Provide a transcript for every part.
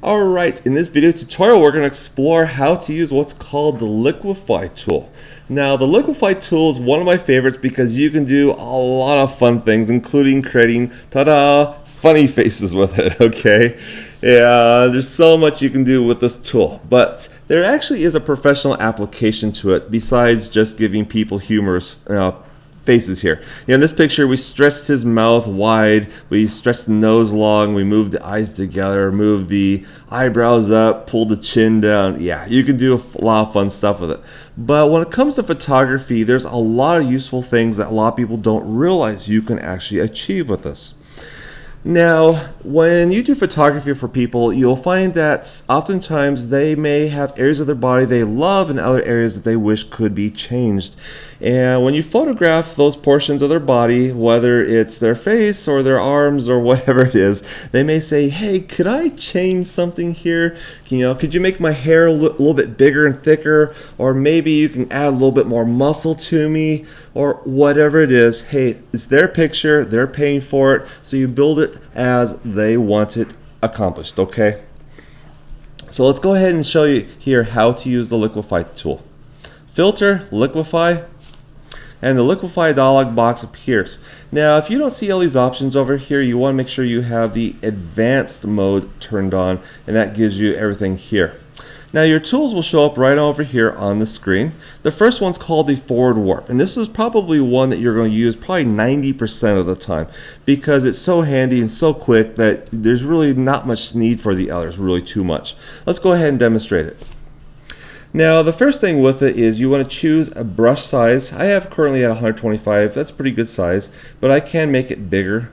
Alright, in this video tutorial we're going to explore how to use what's called the Liquify tool. Now the Liquify tool is one of my favorites because you can do a lot of fun things, including creating, ta-da, funny faces with it, okay? Yeah, there's so much you can do with this tool, but there actually is a professional application to it besides just giving people humorous faces here. In this picture we stretched his mouth wide, we stretched the nose long, we moved the eyes together, moved the eyebrows up, pulled the chin down. Yeah, you can do a lot of fun stuff with it. But when it comes to photography, there's a lot of useful things that a lot of people don't realize you can actually achieve with this. Now, when you do photography for people, you'll find that oftentimes they may have areas of their body they love and other areas that they wish could be changed. And when you photograph those portions of their body, whether it's their face or their arms or whatever it is, they may say, hey, could I change something here? Could you make my hair a little bit bigger and thicker? Or maybe you can add a little bit more muscle to me, or whatever it is. Hey, it's their picture, they're paying for it, so you build it as they want it accomplished, okay? So let's go ahead and show you here how to use the Liquify tool. Filter, Liquify, and the Liquify dialog box appears. Now, if you don't see all these options over here, you want to make sure you have the advanced mode turned on, and that gives you everything here. Now, your tools will show up right over here on the screen. The first one's called the forward warp, and this is probably one that you're going to use probably 90% of the time because it's so handy and so quick that there's really not much need for the others, really too much. Let's go ahead and demonstrate it. Now, the first thing with it is you want to choose a brush size. I have currently at 125. That's pretty good size, but I can make it bigger.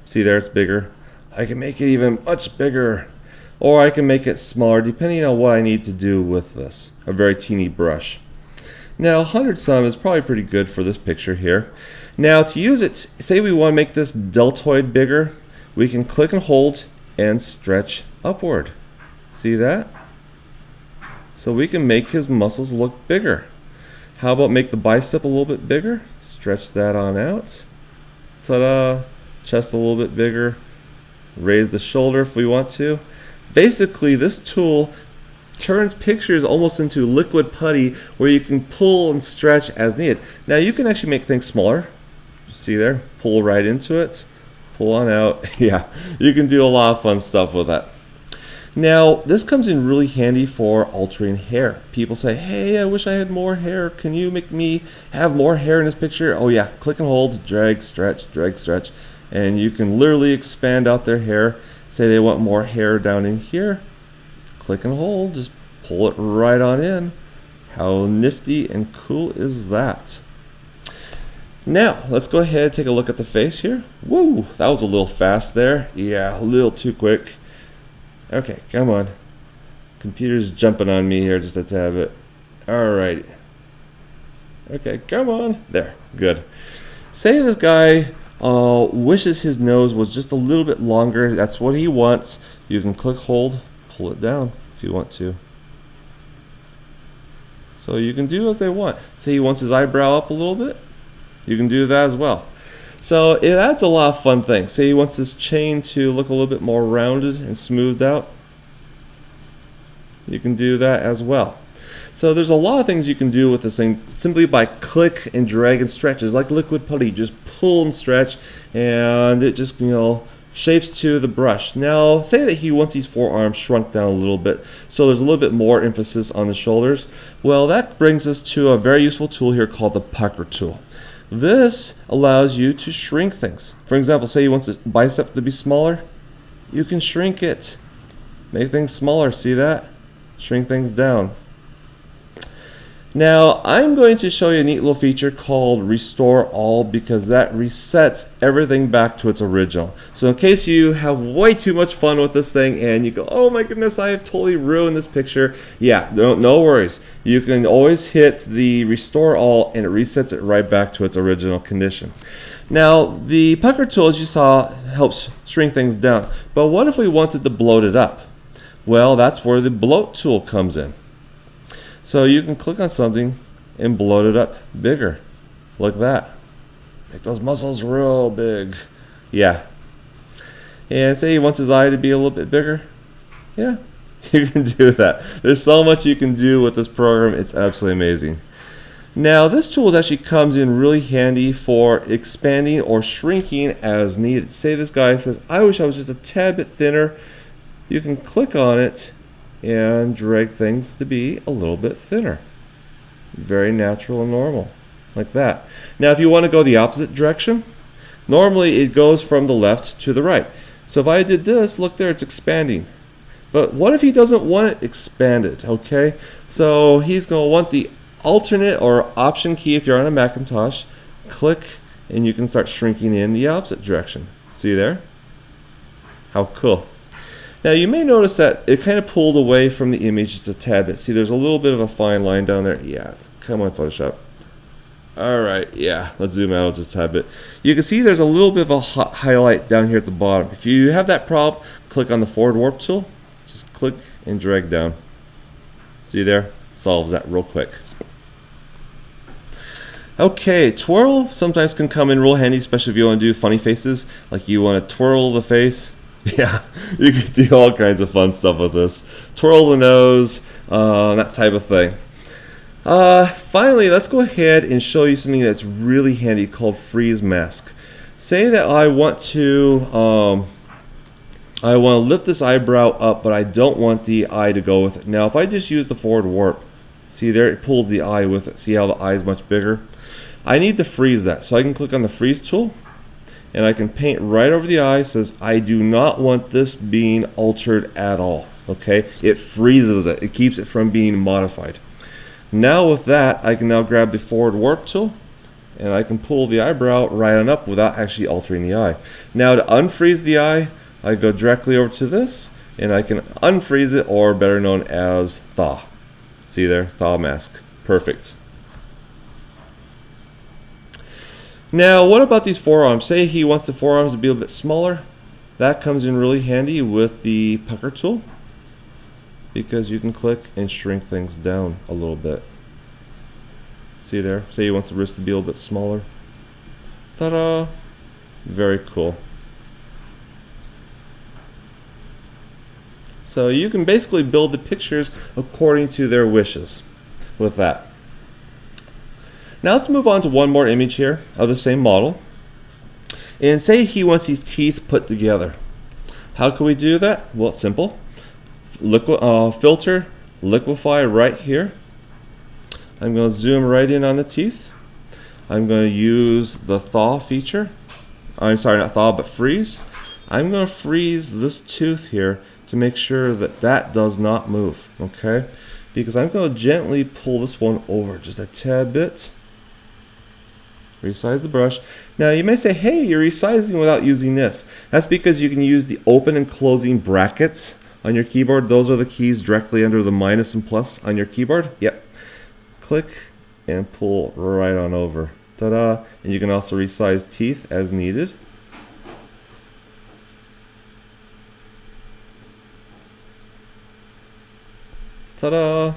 See there, it's bigger. I can make it even much bigger, or I can make it smaller depending on what I need to do with this. A very teeny brush. Now, 100 some is probably pretty good for this picture here. Now, to use it, say we want to make this deltoid bigger, we can click and hold and stretch upward. See that? So we can make his muscles look bigger. How about make the bicep a little bit bigger? Stretch that on out. Ta-da! Chest a little bit bigger. Raise the shoulder if we want to. Basically, this tool turns pictures almost into liquid putty where you can pull and stretch as needed. Now, you can actually make things smaller. See there? Pull right into it. Pull on out. Yeah, you can do a lot of fun stuff with that. Now, this comes in really handy for altering hair. People say, hey, I wish I had more hair. Can you make me have more hair in this picture? Oh yeah, click and hold, drag, stretch, and you can literally expand out their hair. Say they want more hair down in here. Click and hold, just pull it right on in. How nifty and cool is that? Now, let's go ahead and take a look at the face here. Whoa, that was a little fast there. Yeah, a little too quick. Okay, come on. Computer's jumping on me here just a tad bit. Alrighty. Okay, come on. There, good. Say this guy wishes his nose was just a little bit longer. That's what he wants. You can click, hold, pull it down if you want to. So you can do as they want. Say he wants his eyebrow up a little bit. You can do that as well. So it adds a lot of fun things. Say he wants this chain to look a little bit more rounded and smoothed out. You can do that as well. So there's a lot of things you can do with this thing simply by click and drag and stretch. It's like liquid putty. Just pull and stretch and it just, shapes to the brush. Now, say that he wants these forearms shrunk down a little bit, so there's a little bit more emphasis on the shoulders. Well, that brings us to a very useful tool here called the pucker tool. This allows you to shrink things. For example, say he wants the bicep to be smaller, you can shrink it. Make things smaller, see that? Shrink things down. Now, I'm going to show you a neat little feature called Restore All because that resets everything back to its original. So in case you have way too much fun with this thing and you go, oh my goodness, I have totally ruined this picture. Yeah, no worries. You can always hit the Restore All and it resets it right back to its original condition. Now, the pucker tool, as you saw, helps shrink things down. But what if we wanted to bloat it up? Well, that's where the bloat tool comes in. So you can click on something and bloat it up bigger, like that. Make those muscles real big. Yeah. And say he wants his eye to be a little bit bigger. Yeah, you can do that. There's so much you can do with this program. It's absolutely amazing. Now, this tool actually comes in really handy for expanding or shrinking as needed. Say this guy says, I wish I was just a tad bit thinner. You can click on it and drag things to be a little bit thinner. Very natural and normal, like that. Now, if you want to go the opposite direction, normally it goes from the left to the right. So if I did this, look there, it's expanding. But what if he doesn't want it expanded, okay? So he's going to want the alternate or option key if you're on a Macintosh. Click and you can start shrinking in the opposite direction. See there? How cool. Now you may notice that it kind of pulled away from the image just a tad bit. See, there's a little bit of a fine line down there. Yeah, come on Photoshop. Alright, yeah, let's zoom out just a tad bit. You can see there's a little bit of a highlight down here at the bottom. If you have that problem, click on the forward warp tool. Just click and drag down. See there? Solves that real quick. Okay, twirl sometimes can come in real handy, especially if you want to do funny faces, like you want to twirl the face. Yeah, you can do all kinds of fun stuff with this. Twirl the nose, that type of thing. Finally, let's go ahead and show you something that's really handy called freeze mask. Say that I want to lift this eyebrow up, but I don't want the eye to go with it. Now, if I just use the forward warp, see there, it pulls the eye with it. See how the eye is much bigger? I need to freeze that, so I can click on the freeze tool and I can paint right over the eye. It says I do not want this being altered at all. Okay, it freezes it. It keeps it from being modified. Now with that, I can now grab the forward warp tool and I can pull the eyebrow right on up without actually altering the eye. Now to unfreeze the eye, I go directly over to this and I can unfreeze it, or better known as thaw. See there, thaw mask. Perfect. Now, what about these forearms? Say he wants the forearms to be a bit smaller. That comes in really handy with the pucker tool, because you can click and shrink things down a little bit. See there? Say he wants the wrist to be a little bit smaller. Ta-da! Very cool. So you can basically build the pictures according to their wishes with that. Now let's move on to one more image here of the same model. And say he wants these teeth put together. How can we do that? Well, it's simple. Filter, Liquify right here. I'm going to zoom right in on the teeth. I'm going to use the thaw feature. I'm sorry, not thaw, but freeze. I'm going to freeze this tooth here to make sure that that does not move, okay? Because I'm going to gently pull this one over just a tad bit. Resize the brush. Now you may say, hey, you're resizing without using this. That's because you can use the open and closing brackets on your keyboard. Those are the keys directly under the minus and plus on your keyboard. Yep. Click and pull right on over. Ta-da! And you can also resize teeth as needed. Ta-da!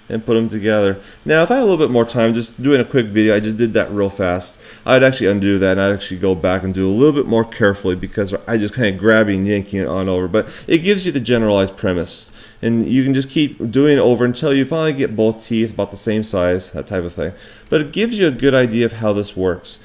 And put them together. Now, if I had a little bit more time, just doing a quick video, I just did that real fast. I'd actually undo that and I'd actually go back and do a little bit more carefully, because I just kind of grabbing and yanking it on over. But it gives you the generalized premise. And you can just keep doing it over until you finally get both teeth about the same size, that type of thing. But it gives you a good idea of how this works.